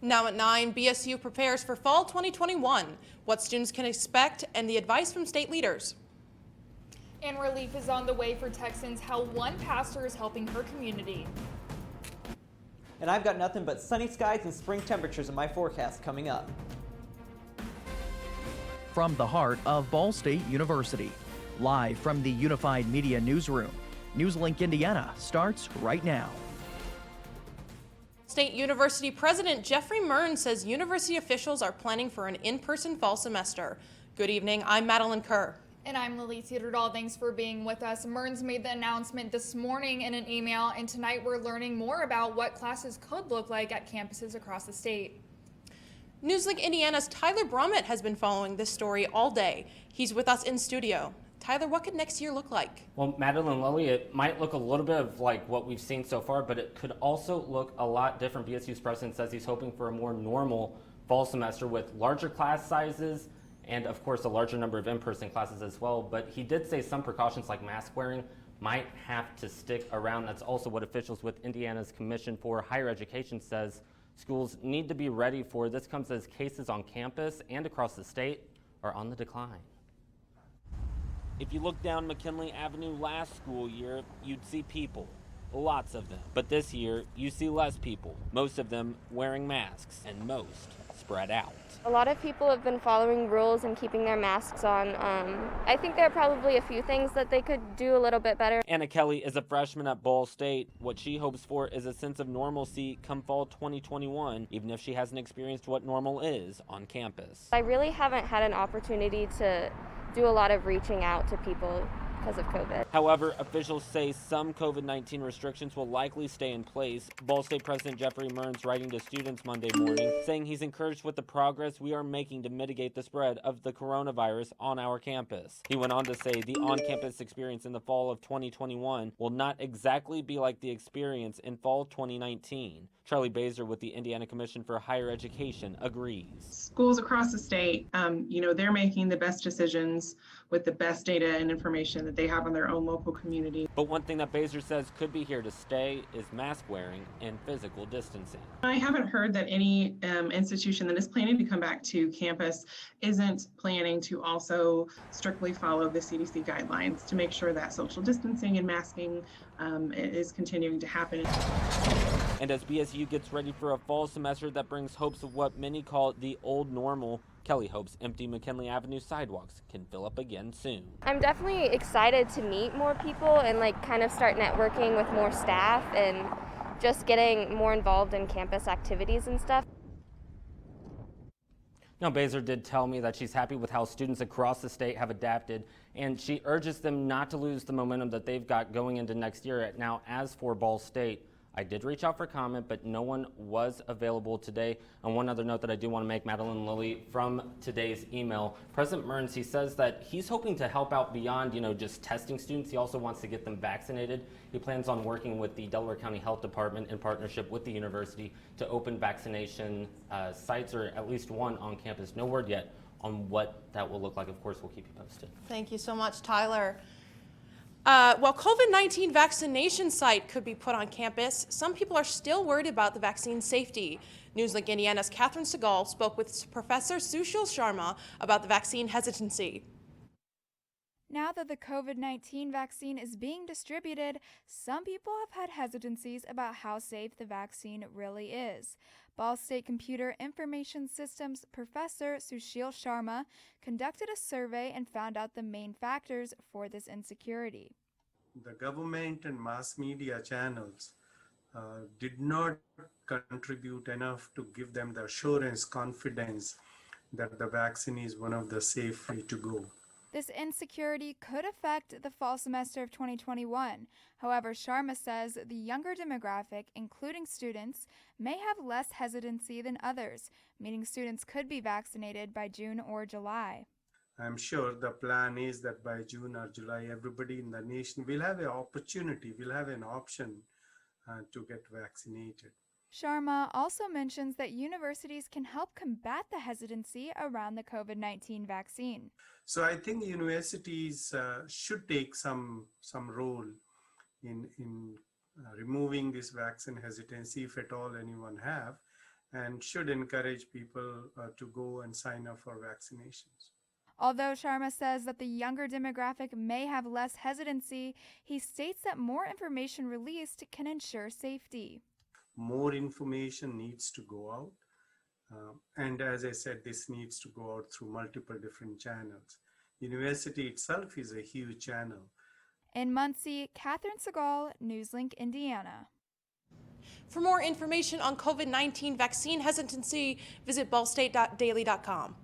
Now at 9, BSU prepares for fall 2021, what students can expect, and the advice from state leaders. And relief is on the way for Texans, how one pastor is helping her community. And I've got nothing but sunny skies and spring temperatures in my forecast coming up. From the heart of Ball State University, live from the Unified Media Newsroom, NewsLink Indiana starts right now. State University President Jeffrey Mearns says university officials are planning for an in-person fall semester. Good evening, I'm Madeline Kerr. And I'm Lily Teeterdahl. Thanks for being with us. Mearns made the announcement this morning in an email, and tonight we're learning more about what classes could look like at campuses across the state. NewsLink Indiana's Tyler Brummett has been following this story all day. He's with us in studio. Tyler, what could next year look like? Well, Madeline, Lily, it might look a little bit of like what we've seen so far, but it could also look a lot different. BSU's president says he's hoping for a more normal fall semester with larger class sizes and, of course, a larger number of in-person classes as well. But he did say some precautions like mask wearing might have to stick around. That's also what officials with Indiana's Commission for Higher Education says schools need to be ready for. This comes as cases on campus and across the state are on the decline. If you look down McKinley Avenue last school year, you'd see people, lots of them. But this year, you see less people, most of them wearing masks, and most spread out. A lot of people have been following rules and keeping their masks on. I think there are probably a few things that they could do a little bit better. Anna Kelly is a freshman at Ball State. What she hopes for is a sense of normalcy come fall 2021, even if she hasn't experienced what normal is on campus. I really haven't had an opportunity to do a lot of reaching out to people because of COVID. However, officials say some COVID-19 restrictions will likely stay in place. Ball State President Jeffrey Mearns writing to students Monday morning, saying he's encouraged with the progress we are making to mitigate the spread of the coronavirus on our campus. He went on to say the on-campus experience in the fall of 2021 will not exactly be like the experience in fall 2019. Charlie Baser with the Indiana Commission for Higher Education agrees. Schools across the state, they're making the best decisions with the best data and information that they have on their own local community. But one thing that Baser says could be here to stay is mask wearing and physical distancing. I haven't heard that any institution that is planning to come back to campus isn't planning to also strictly follow the CDC guidelines to make sure that social distancing and masking is continuing to happen. And as BSU gets ready for a fall semester that brings hopes of what many call the old normal, Kelly hopes empty McKinley Avenue sidewalks can fill up again soon. I'm definitely excited to meet more people and kind of start networking with more staff and just getting more involved in campus activities and stuff. Now, Baser did tell me that she's happy with how students across the state have adapted, and she urges them not to lose the momentum that they've got going into next year. Now, as for Ball State, I did reach out for comment, but no one was available today. And one other note that I do want to make, Madeline Lilly, from today's email, President Mearns, he says that he's hoping to help out beyond, just testing students. He also wants to get them vaccinated. He plans on working with the Delaware County Health Department in partnership with the university to open vaccination sites, or at least one on campus. No word yet on what that will look like. Of course, we'll keep you posted. Thank you so much, Tyler. While COVID-19 vaccination site could be put on campus, some people are still worried about the vaccine safety. NewsLink Indiana's Catherine Segal spoke with Professor Sushil Sharma about the vaccine hesitancy. Now that the COVID-19 vaccine is being distributed, some people have had hesitancies about how safe the vaccine really is. Ball State Computer Information Systems Professor Sushil Sharma conducted a survey and found out the main factors for this insecurity. The government and mass media channels did not contribute enough to give them the assurance, confidence that the vaccine is one of the safe way to go. This insecurity could affect the fall semester of 2021. However, Sharma says the younger demographic, including students, may have less hesitancy than others, meaning students could be vaccinated by June or July. I'm sure the plan is that by June or July, everybody in the nation will have an opportunity, will have an option to get vaccinated. Sharma also mentions that universities can help combat the hesitancy around the COVID-19 vaccine. So I think universities should take some role in removing this vaccine hesitancy, if at all anyone have, and should encourage people to go and sign up for vaccinations. Although Sharma says that the younger demographic may have less hesitancy, he states that more information released can ensure safety. More information needs to go out. And as I said, this needs to go out through multiple different channels. University itself is a huge channel. In Muncie, Catherine Segal, NewsLink, Indiana. For more information on COVID-19 vaccine hesitancy, visit ballstate.daily.com.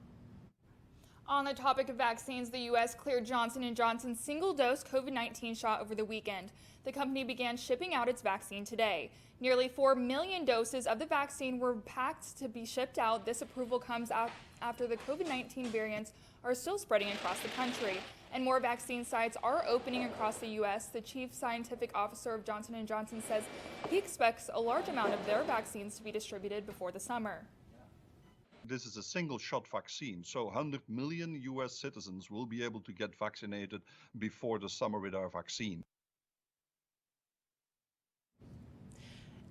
On the topic of vaccines, the U.S. cleared Johnson & Johnson's single-dose COVID-19 shot over the weekend. The company began shipping out its vaccine today. Nearly 4 million doses of the vaccine were packed to be shipped out. This approval comes out after the COVID-19 variants are still spreading across the country, and more vaccine sites are opening across the U.S. The chief scientific officer of Johnson & Johnson says he expects a large amount of their vaccines to be distributed before the summer. This is a single-shot vaccine, so 100 million US citizens will be able to get vaccinated before the summer with our vaccine.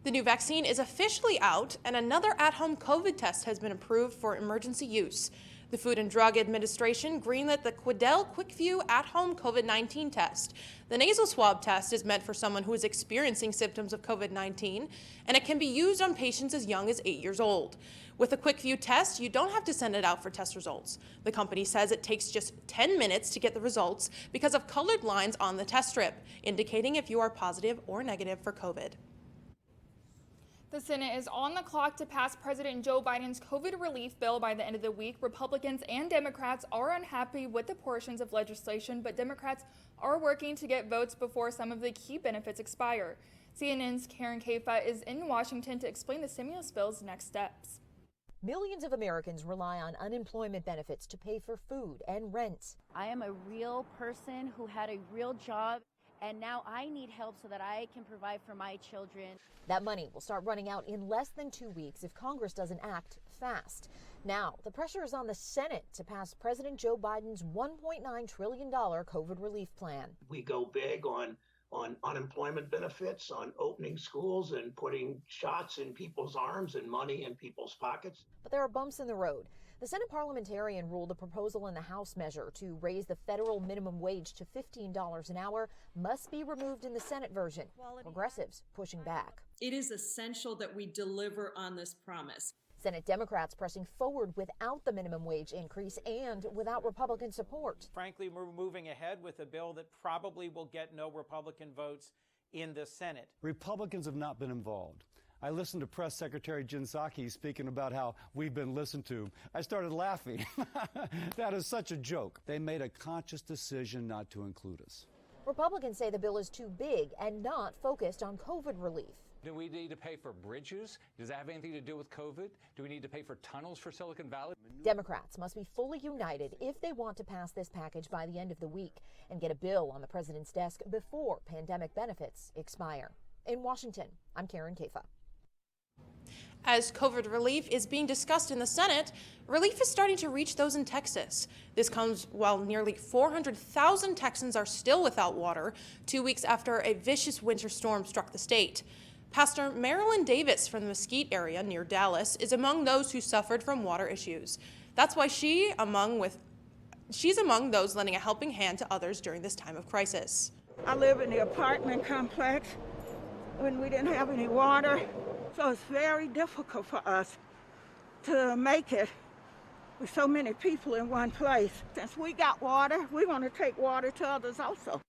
The new vaccine is officially out, and another at-home COVID test has been approved for emergency use. The Food and Drug Administration greenlit the Quidel QuickView at-home COVID-19 test. The nasal swab test is meant for someone who is experiencing symptoms of COVID-19, and it can be used on patients as young as 8 years old. With the QuickView test, you don't have to send it out for test results. The company says it takes just 10 minutes to get the results because of colored lines on the test strip, indicating if you are positive or negative for COVID. The Senate is on the clock to pass President Joe Biden's COVID relief bill by the end of the week. Republicans and Democrats are unhappy with the portions of legislation, but Democrats are working to get votes before some of the key benefits expire. CNN's Karen Kafa is in Washington to explain the stimulus bill's next steps. Millions of Americans rely on unemployment benefits to pay for food and rent. I am a real person who had a real job, and now I need help so that I can provide for my children. That money will start running out in less than 2 weeks if Congress doesn't act fast. Now, the pressure is on the Senate to pass President Joe Biden's $1.9 trillion COVID relief plan. We go big on unemployment benefits, on opening schools and putting shots in people's arms and money in people's pockets. But there are bumps in the road. The Senate parliamentarian ruled a proposal in the House measure to raise the federal minimum wage to $15 an hour must be removed in the Senate version. Progressives pushing back. It is essential that we deliver on this promise. Senate Democrats pressing forward without the minimum wage increase and without Republican support. Frankly, we're moving ahead with a bill that probably will get no Republican votes in the Senate. Republicans have not been involved. I listened to Press Secretary Jen Psaki speaking about how we've been listened to. I started laughing. That is such a joke. They made a conscious decision not to include us. Republicans say the bill is too big and not focused on COVID relief. Do we need to pay for bridges? Does that have anything to do with COVID? Do we need to pay for tunnels for Silicon Valley? Democrats must be fully united if they want to pass this package by the end of the week and get a bill on the president's desk before pandemic benefits expire. In Washington, I'm Karen Kafa. As COVID relief is being discussed in the Senate, relief is starting to reach those in Texas. This comes while nearly 400,000 Texans are still without water, 2 weeks after a vicious winter storm struck the state. Pastor Marilyn Davis from the Mesquite area near Dallas is among those who suffered from water issues. That's why she's among those lending a helping hand to others during this time of crisis. I live in the apartment complex when we didn't have any water, so it's very difficult for us to make it with so many people in one place. Since we got water, we want to take water to others also.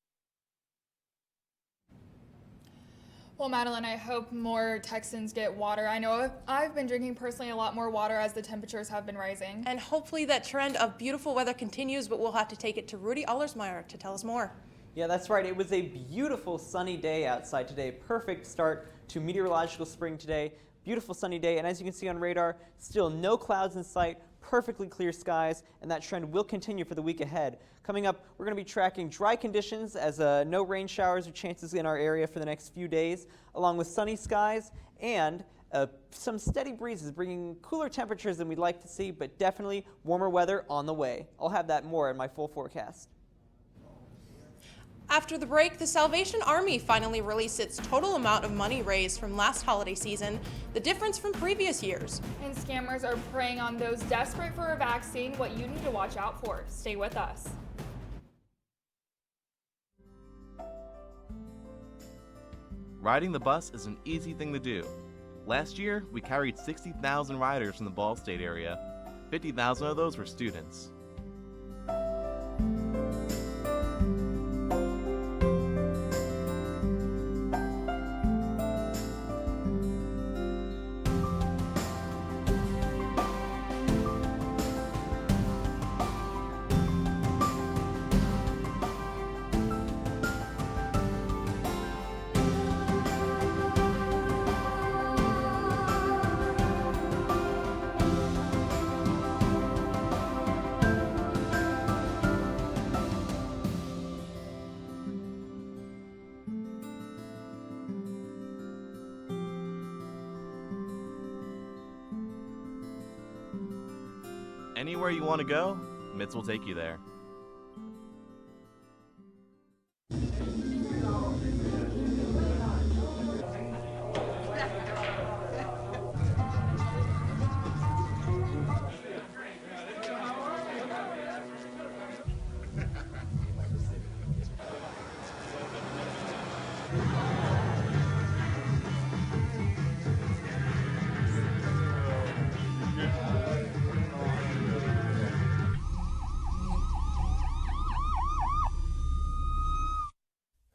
Well, Madeline, I hope more Texans get water. I know I've been drinking personally a lot more water as the temperatures have been rising. And hopefully that trend of beautiful weather continues, but we'll have to take it to Rudy Allersmeyer to tell us more. Yeah, that's right. It was a beautiful sunny day outside today. Perfect start to meteorological spring today. Beautiful sunny day, and as you can see on radar, still no clouds in sight, perfectly clear skies, and that trend will continue for the week ahead. Coming up, we're going to be tracking dry conditions as no rain showers or chances in our area for the next few days, along with sunny skies and some steady breezes, bringing cooler temperatures than we'd like to see, but definitely warmer weather on the way. I'll have that more in my full forecast. After the break, the Salvation Army finally released its total amount of money raised from last holiday season, the difference from previous years. And scammers are preying on those desperate for a vaccine, what you need to watch out for. Stay with us. Riding the bus is an easy thing to do. Last year, we carried 60,000 riders from the Ball State area. 50,000 of those were students. Anywhere you want to go, MITS will take you there.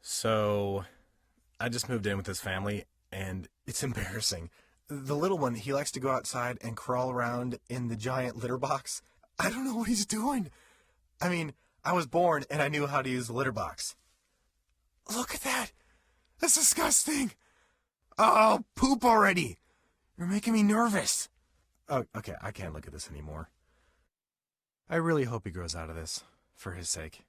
So, I just moved in with this family, and it's embarrassing. The little one, he likes to go outside and crawl around in the giant litter box. I don't know what he's doing. I mean, I was born and I knew how to use the litter box. Look at that! That's disgusting! Oh, poop already! You're making me nervous. Oh, okay, I can't look at this anymore. I really hope he grows out of this, for his sake.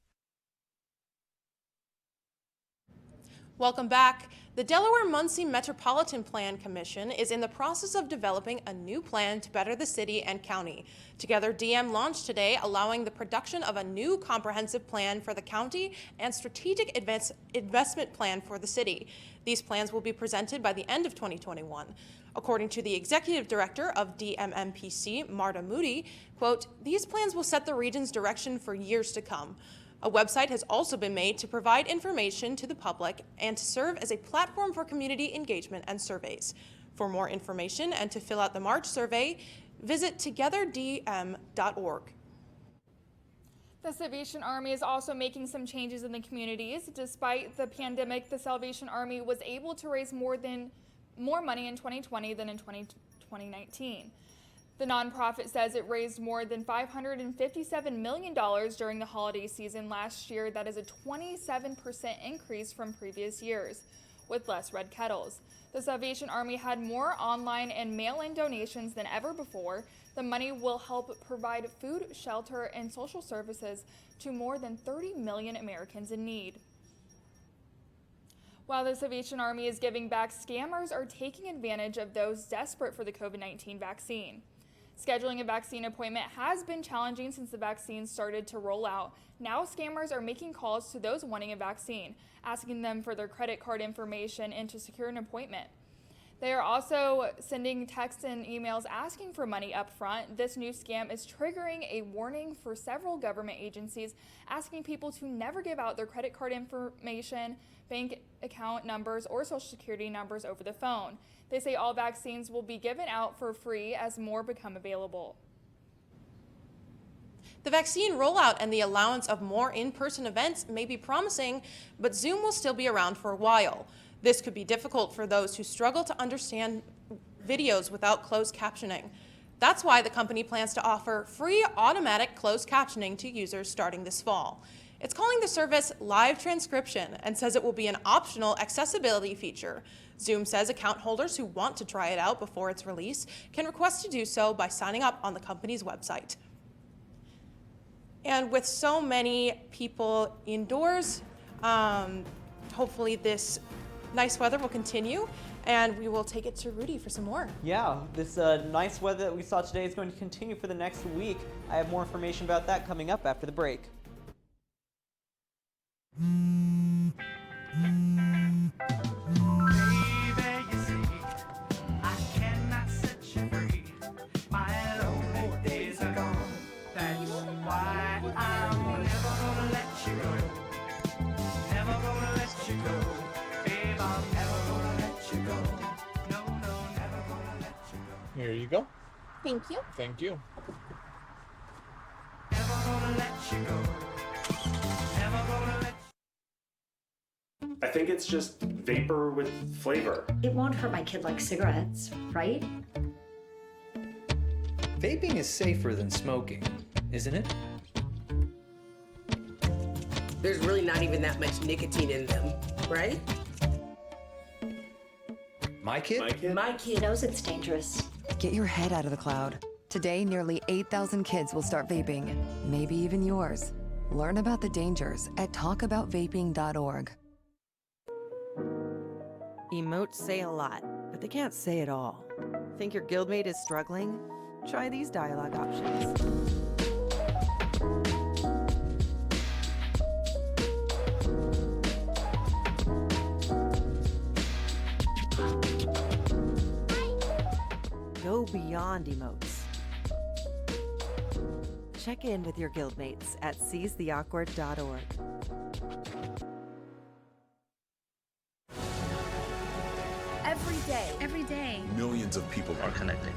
Welcome back. The Delaware-Muncie Metropolitan Plan Commission is in the process of developing a new plan to better the city and county. Together, DM launched today, allowing the production of a new comprehensive plan for the county and strategic investment plan for the city. These plans will be presented by the end of 2021. According to the executive director of DMMPC, Marta Moody, quote, "These plans will set the region's direction for years to come." A website has also been made to provide information to the public and to serve as a platform for community engagement and surveys. For more information and to fill out the March survey, visit togetherdm.org. The Salvation Army is also making some changes in the communities. Despite the pandemic, the Salvation Army was able to raise more money in 2020 than in 2019. The nonprofit says it raised more than $557 million during the holiday season last year. That is a 27% increase from previous years, with less red kettles. The Salvation Army had more online and mail-in donations than ever before. The money will help provide food, shelter, and social services to more than 30 million Americans in need. While the Salvation Army is giving back, scammers are taking advantage of those desperate for the COVID-19 vaccine. Scheduling a vaccine appointment has been challenging since the vaccine started to roll out. Now scammers are making calls to those wanting a vaccine, asking them for their credit card information and to secure an appointment. They are also sending texts and emails asking for money up front. This new scam is triggering a warning for several government agencies, asking people to never give out their credit card information, bank account numbers, or social security numbers over the phone. They say all vaccines will be given out for free as more become available. The vaccine rollout and the allowance of more in-person events may be promising, but Zoom will still be around for a while. This could be difficult for those who struggle to understand videos without closed captioning. That's why the company plans to offer free automatic closed captioning to users starting this fall. It's calling the service Live Transcription and says it will be an optional accessibility feature. Zoom says account holders who want to try it out before its release can request to do so by signing up on the company's website. And with so many people indoors, hopefully this nice weather will continue, and we will take it to Rudy for some more. Yeah, this nice weather that we saw today is going to continue for the next week. I have more information about that coming up after the break. Here you go. Thank you. Thank you. I think it's just vapor with flavor. It won't hurt my kid like cigarettes, right? Vaping is safer than smoking, isn't it? There's really not even that much nicotine in them, right? My kid? My kid knows it's dangerous. Get your head out of the cloud. Today, nearly 8,000 kids will start vaping, maybe even yours. Learn about the dangers at talkaboutvaping.org. Emotes say a lot, but they can't say it all. Think your guildmate is struggling? Try these dialogue options. Go beyond emotes. Check in with your guildmates at seizetheawkward.org. Every day, Millions of people are connecting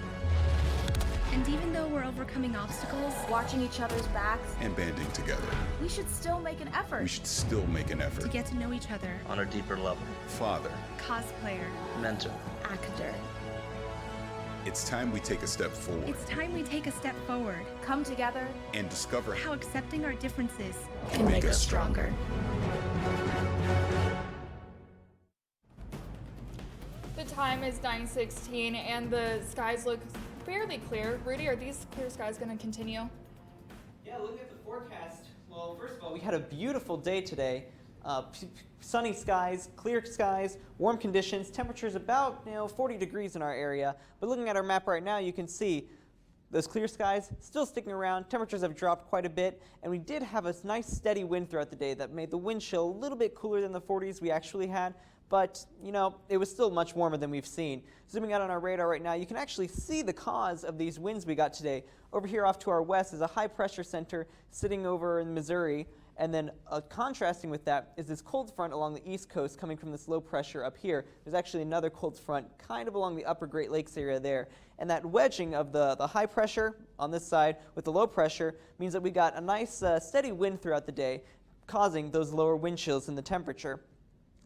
and even though we're overcoming obstacles, watching each other's backs, and banding together. we should still make an effort. We should still make an effort to get to know each other. on a deeper level. Father, Cosplayer, mentor. Actor. It's time we take a step forward it's time we take a step forward. Come together. and discover How accepting our differences can make us stronger. The time is 9:16 and the skies look fairly clear. Rudy, are these clear skies going to continue? Yeah, looking at the forecast, well, first of all, we had a beautiful day today. Sunny skies, clear skies, warm conditions, temperatures about 40 degrees in our area. But looking at our map right now, you can see those clear skies still sticking around. Temperatures have dropped quite a bit, and we did have a nice steady wind throughout the day that made the wind chill a little bit cooler than the 40s we actually had. But, it was still much warmer than we've seen. Zooming out on our radar right now, you can actually see the cause of these winds we got today. Over here off to our west is a high pressure center sitting over in Missouri. And then contrasting with that is this cold front along the east coast coming from this low pressure up here. There's actually another cold front kind of along the upper Great Lakes area there. And that wedging of the high pressure on this side with the low pressure means that we got a nice steady wind throughout the day, causing those lower wind chills in the temperature.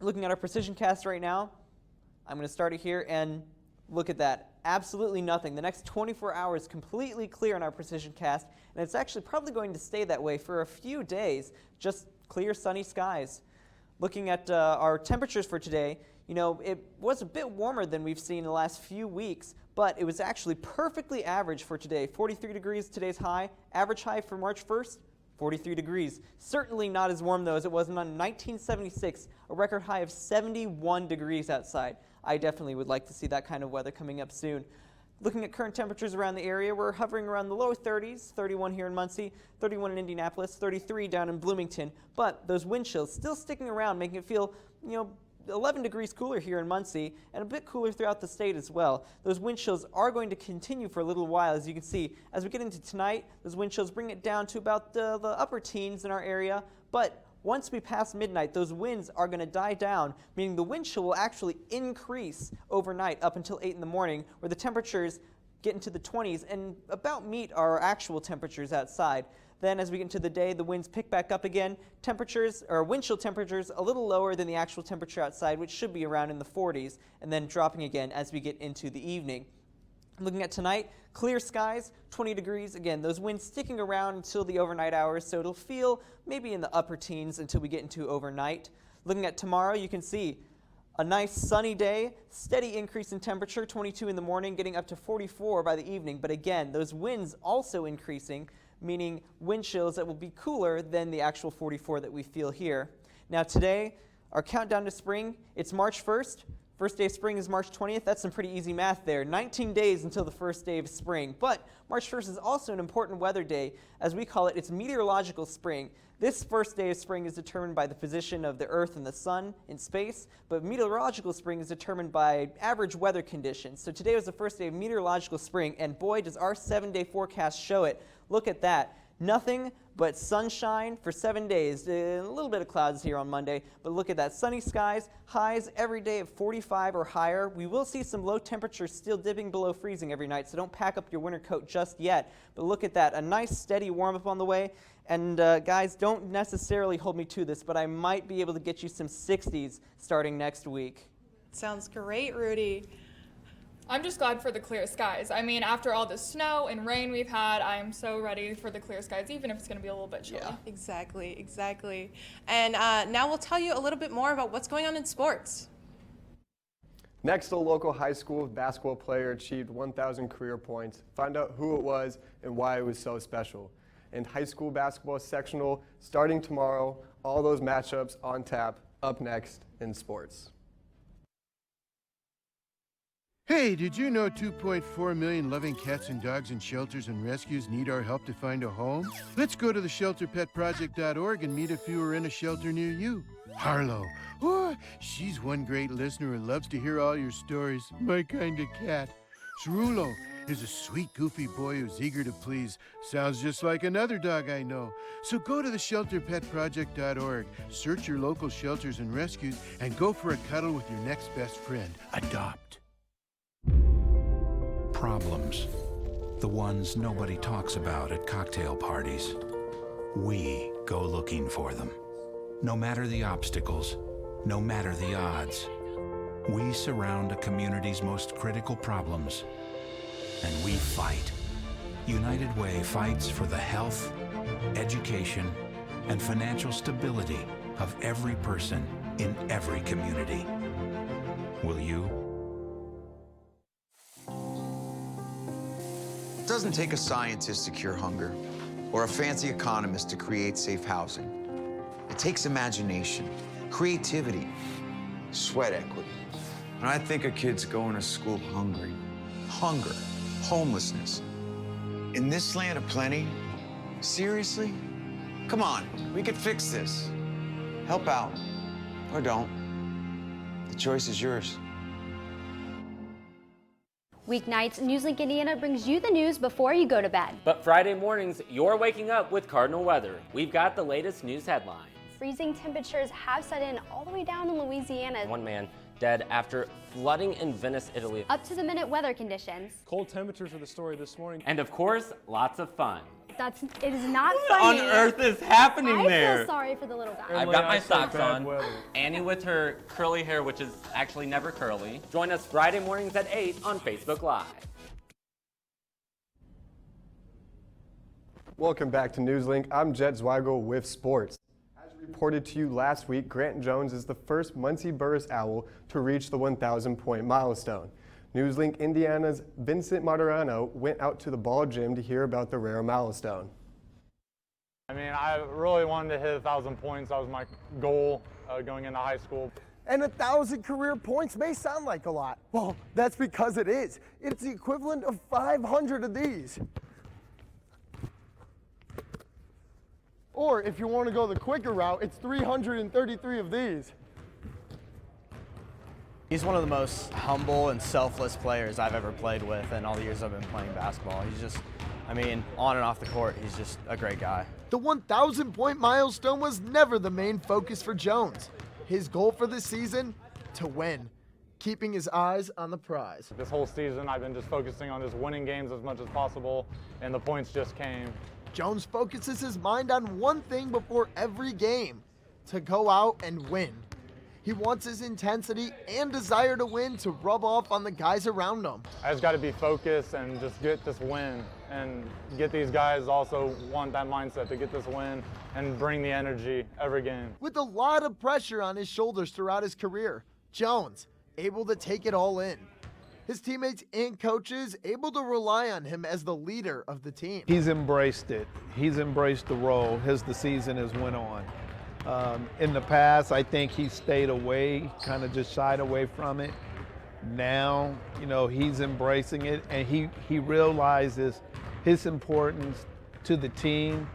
Looking at our precision cast right now, I'm going to start it here and look at that. Absolutely nothing. The next 24 hours completely clear on our precision cast, and it's actually probably going to stay that way for a few days, just clear sunny skies. Looking at our temperatures for today, it was a bit warmer than we've seen in the last few weeks, but it was actually perfectly average for today. 43 degrees today's high, average high for March 1st. 43 degrees. Certainly not as warm, though, as it was in 1976, a record high of 71 degrees outside. I definitely would like to see that kind of weather coming up soon. Looking at current temperatures around the area, we're hovering around the low 30s, 31 here in Muncie, 31 in Indianapolis, 33 down in Bloomington. But those wind chills still sticking around, making it feel, 11 degrees cooler here in Muncie and a bit cooler throughout the state as well. Those wind chills are going to continue for a little while, as you can see. As we get into tonight, those wind chills bring it down to about the upper teens in our area. But once we pass midnight, those winds are going to die down, meaning the wind chill will actually increase overnight up until 8 in the morning, where the temperatures get into the 20s and about meet our actual temperatures outside. Then as we get into the day, the winds pick back up again. Wind chill temperatures a little lower than the actual temperature outside, which should be around in the 40s, and then dropping again as we get into the evening. Looking at tonight, clear skies, 20 degrees. Again, those winds sticking around until the overnight hours, so it'll feel maybe in the upper teens until we get into overnight. Looking at tomorrow, you can see a nice sunny day, steady increase in temperature, 22 in the morning, getting up to 44 by the evening. But again, those winds also increasing, meaning wind chills that will be cooler than the actual 44 that we feel here. Now today, our countdown to spring, it's March 1st. First day of spring is March 20th. That's some pretty easy math there. 19 days until the first day of spring. But March 1st is also an important weather day. As we call it, it's meteorological spring. This first day of spring is determined by the position of the Earth and the Sun in space, but meteorological spring is determined by average weather conditions. So today was the first day of meteorological spring, and boy, does our 7-day forecast show it. Look at that. Nothing but sunshine for 7 days. A little bit of clouds here on Monday, but look at that. Sunny skies, highs every day of 45 or higher. We will see some low temperatures still dipping below freezing every night, so don't pack up your winter coat just yet. But look at that, a nice steady warm up on the way. And guys, don't necessarily hold me to this, but I might be able to get you some 60s starting next week. Sounds great, Rudy. I'm just glad for the clear skies. I mean, after all the snow and rain we've had, I'm so ready for the clear skies, even if it's going to be a little bit chilly. Yeah, exactly. And now we'll tell you a little bit more about what's going on in sports. Next, a local high school basketball player achieved 1,000 career points. Find out who it was and why it was so special. And high school basketball sectional starting tomorrow. All those matchups on tap up next in sports. Hey, did you know 2.4 million loving cats and dogs in shelters and rescues need our help to find a home? Let's go to theshelterpetproject.org and meet if you are in a shelter near you. Harlow, oh, she's one great listener who loves to hear all your stories. My kind of cat. Cerulo is a sweet, goofy boy who's eager to please. Sounds just like another dog I know. So go to theshelterpetproject.org, search your local shelters and rescues, and go for a cuddle with your next best friend. Adopt. Problems. The ones nobody talks about at cocktail parties. We go looking for them. No matter the obstacles, no matter the odds. We surround a community's most critical problems. And we fight. United Way fights for the health, education, and financial stability of every person in every community. Will you? It doesn't take a scientist to cure hunger or a fancy economist to create safe housing. It takes imagination, creativity, sweat equity. And I think of kids going to school hungry. Hunger, homelessness. In this land of plenty, seriously? Come on, we could fix this. Help out, or don't. The choice is yours. Weeknights, NewsLink Indiana brings you the news before you go to bed. But Friday mornings, you're waking up with Cardinal weather. We've got the latest news headlines. Freezing temperatures have set in all the way down in Louisiana. One man dead after flooding in Venice, Italy. Up-to-the-minute weather conditions. Cold temperatures are the story this morning. And of course, lots of fun. It is not funny. What on earth is happening there? I feel sorry for the little guy. I've got my socks on. Annie with her curly hair, which is actually never curly. Join us Friday mornings at 8 on Facebook Live. Welcome back to NewsLink. I'm Jet Zweigel with sports. As reported to you last week, Grant Jones is the first Muncie Burris Owl to reach the 1,000-point milestone. NewsLink Indiana's Vincent Martirano went out to the ball gym to hear about the rare milestone. I mean, I really wanted to hit 1,000 points. That was my goal going into high school. And 1,000 career points may sound like a lot. Well, that's because it is. It's the equivalent of 500 of these. Or if you want to go the quicker route, it's 333 of these. He's one of the most humble and selfless players I've ever played with in all the years I've been playing basketball. He's just, I mean, on and off the court, he's just a great guy. The 1,000-point milestone was never the main focus for Jones. His goal for the season? To win, keeping his eyes on the prize. This whole season, I've been just focusing on just winning games as much as possible, and the points just came. Jones focuses his mind on one thing before every game, to go out and win. He wants his intensity and desire to win to rub off on the guys around him. I just got to be focused and just get this win, and get these guys also want that mindset to get this win and bring the energy every game. With a lot of pressure on his shoulders throughout his career, Jones able to take it all in. His teammates and coaches able to rely on him as the leader of the team. He's embraced it. He's embraced the role as the season has went on. In the past, I think he stayed away, kind of just shied away from it. Now, you know, he's embracing it, and he realizes his importance to the team,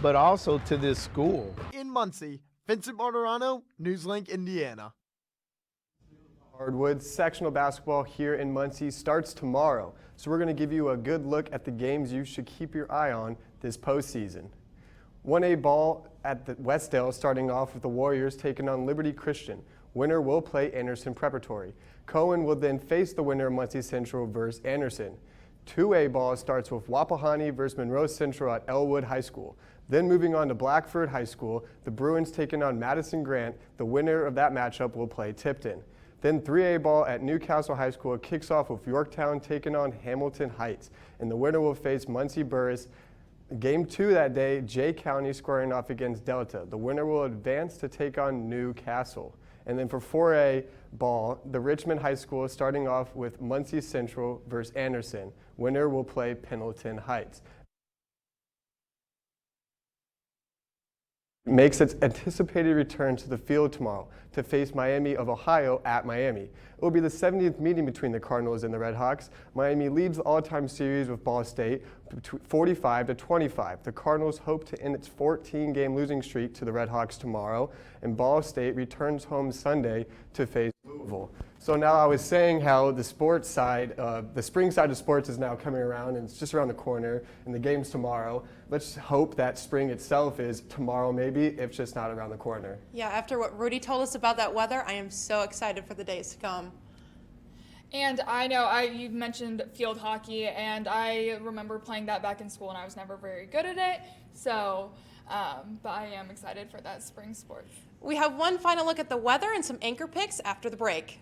but also to this school. In Muncie, Vincent Martirano, NewsLink Indiana. Hardwood sectional basketball here in Muncie starts tomorrow, so we're going to give you a good look at the games you should keep your eye on this postseason. 1A ball at the Westdale starting off with the Warriors taking on Liberty Christian. Winner will play Anderson Preparatory. Cohen will then face the winner of Muncie Central versus Anderson. 2A ball starts with Wapahani versus Monroe Central at Elwood High School. Then moving on to Blackford High School, the Bruins taking on Madison Grant. The winner of that matchup will play Tipton. Then 3A ball at Newcastle High School kicks off with Yorktown taking on Hamilton Heights, and the winner will face Muncie Burris. Game 2 that day, Jay County squaring off against Delta. The winner will advance to take on Newcastle. And then for 4A ball, the Richmond High School starting off with Muncie Central versus Anderson. Winner will play Pendleton Heights. Makes its anticipated return to the field tomorrow to face Miami of Ohio at Miami. It will be the 70th meeting between the Cardinals and the Redhawks. Miami leads the all-time series with Ball State 45-25. The Cardinals hope to end its 14-game losing streak to the Redhawks tomorrow, and Ball State returns home Sunday to face Louisville. So now I was saying how the sports side, the spring side of sports is now coming around, and it's just around the corner, and the game's tomorrow. Let's hope that spring itself is tomorrow maybe, if just not around the corner. Yeah, after what Rudy told us about that weather, I am so excited for the days to come. And I know you mentioned field hockey, and I remember playing that back in school, and I was never very good at it. So, but I am excited for that spring sport. We have one final look at the weather and some anchor picks after the break.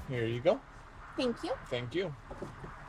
Here you go. Thank you. Thank you. Thank you.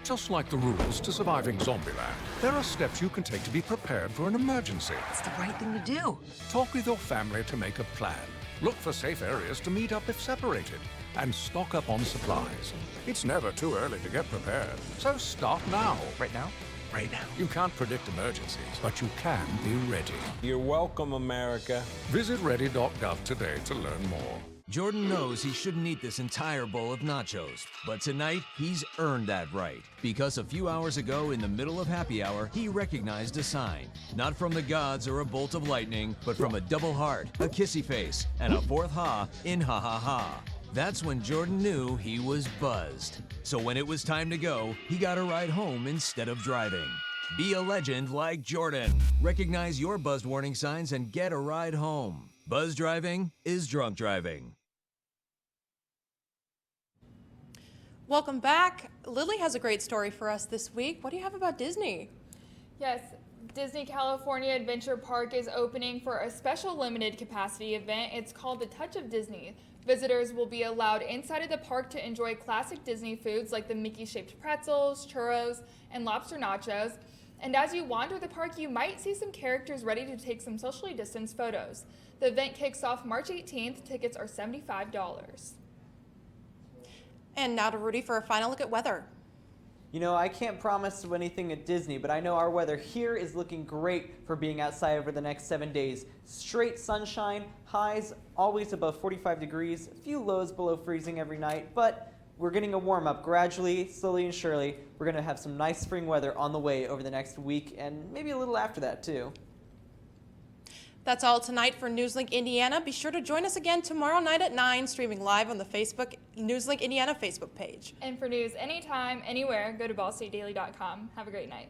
Just like the rules to surviving Zombieland, there are steps you can take to be prepared for an emergency. It's the right thing to do. Talk with your family to make a plan. Look for safe areas to meet up if separated. And stock up on supplies. It's never too early to get prepared, so start now. Right now? Right now. You can't predict emergencies, but you can be ready. You're welcome, America. Visit ready.gov today to learn more. Jordan knows he shouldn't eat this entire bowl of nachos, but tonight he's earned that right. Because a few hours ago, in the middle of happy hour, he recognized a sign. Not from the gods or a bolt of lightning, but from a double heart, a kissy face, and a fourth ha in ha ha ha. That's when Jordan knew he was buzzed. So when it was time to go, he got a ride home instead of driving. Be a legend like Jordan. Recognize your buzzed warning signs and get a ride home. Buzz driving is drunk driving. Welcome back. Lily has a great story for us this week. What do you have about Disney? Yes, Disney California Adventure Park is opening for a special limited capacity event. It's called The Touch of Disney. Visitors will be allowed inside of the park to enjoy classic Disney foods like the Mickey-shaped pretzels, churros, and lobster nachos. And as you wander the park, you might see some characters ready to take some socially distanced photos. The event kicks off March 18th. Tickets are $75. And now to Rudy for a final look at weather. You know, I can't promise anything at Disney, but I know our weather here is looking great for being outside over the next 7 days. Straight sunshine, highs always above 45 degrees, a few lows below freezing every night, but we're getting a warm up gradually, slowly and surely. We're going to have some nice spring weather on the way over the next week and maybe a little after that too. That's all tonight for NewsLink Indiana. Be sure to join us again tomorrow night at 9, streaming live on the Facebook NewsLink Indiana Facebook page. And for news anytime, anywhere, go to ballstatedaily.com. Have a great night.